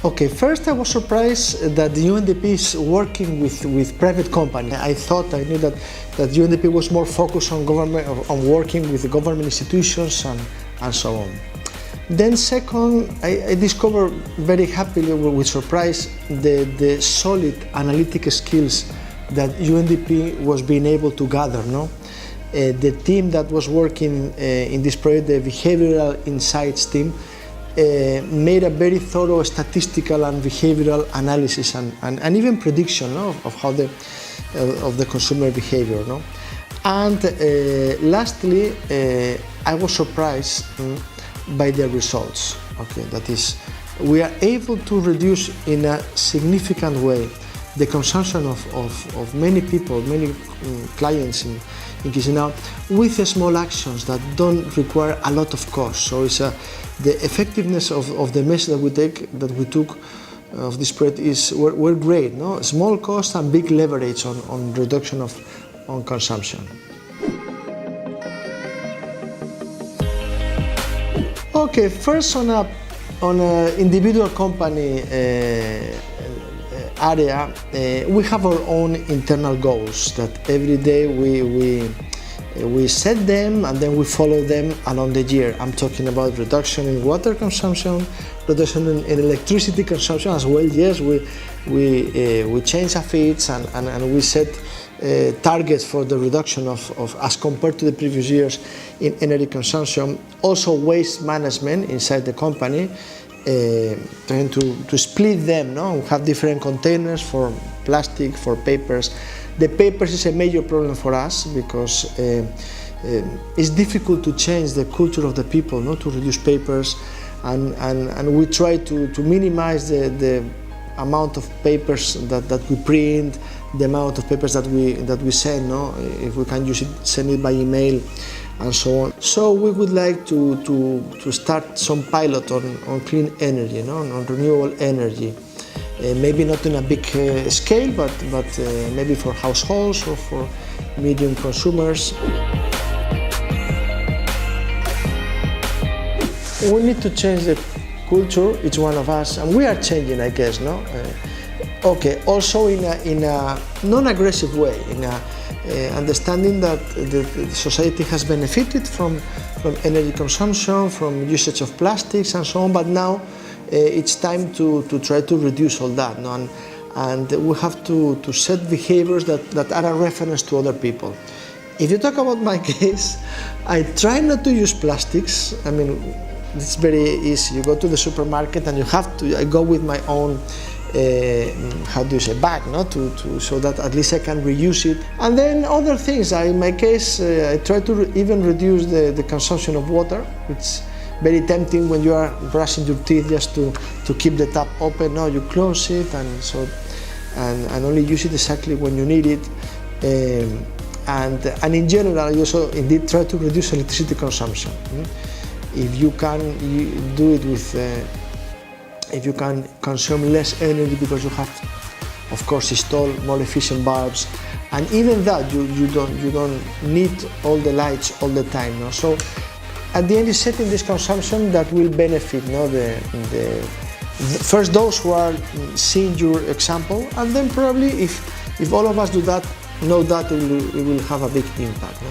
Okay, first I was surprised that the UNDP is working with private companies. I knew that UNDP was more focused on government, on working with the government institutions and so on. Then second, I discovered very happily, with surprise, the solid analytic skills that UNDP was being able to gather. The team that was working in this project, the Behavioral Insights team, made a very thorough statistical and behavioral analysis and even prediction of how the consumer behavior. And lastly, I was surprised by the results. Okay, that is, we are able to reduce in a significant way the consumption of many people, many clients in Chisinau, with small actions that don't require a lot of cost. So it's the effectiveness of the measures that we took of this project were great. Small cost and big leverage on reduction on consumption. Okay, first on a individual company area, we have our own internal goals that every day we set them and then we follow them along the year. I'm talking about reduction in water consumption, reduction in electricity consumption as well. Yes, we change our feeds and we set targets for the reduction of as compared to the previous years in energy consumption. Also waste management inside the company, trying to split them. We have different containers for plastic, for papers. The papers is a major problem for us because it's difficult to change the culture of the people, to reduce papers, and we try to minimize the amount of papers that we print, the amount of papers that we send. If we can use it, send it by email, and so on. So we would like to start some pilot on clean energy, on renewable energy. Maybe not in a big scale, but maybe for households or for medium consumers. We need to change the culture, each one of us, and we are changing, I guess. Okay, also in a non-aggressive way, in a understanding that the society has benefited from energy consumption, from usage of plastics and so on, but now it's time to try to reduce all that, and we have to set behaviors that are a reference to other people. If you talk about my case, I try not to use plastics. I mean, it's very easy. You go to the supermarket and I go with my own bag, so that at least I can reuse it. And then other things, in my case, I try to even reduce the consumption of water. It's very tempting when you are brushing your teeth just to keep the tap open. No, you close it and only use it exactly when you need it. And in general, you also indeed try to reduce electricity consumption. If you can do it with, if you can consume less energy because you have, of course, installed more efficient bulbs, and even that you don't need all the lights all the time. So at the end, is setting this consumption that will benefit first those who are seeing your example, and then probably if all of us do that, know that it will have a big impact.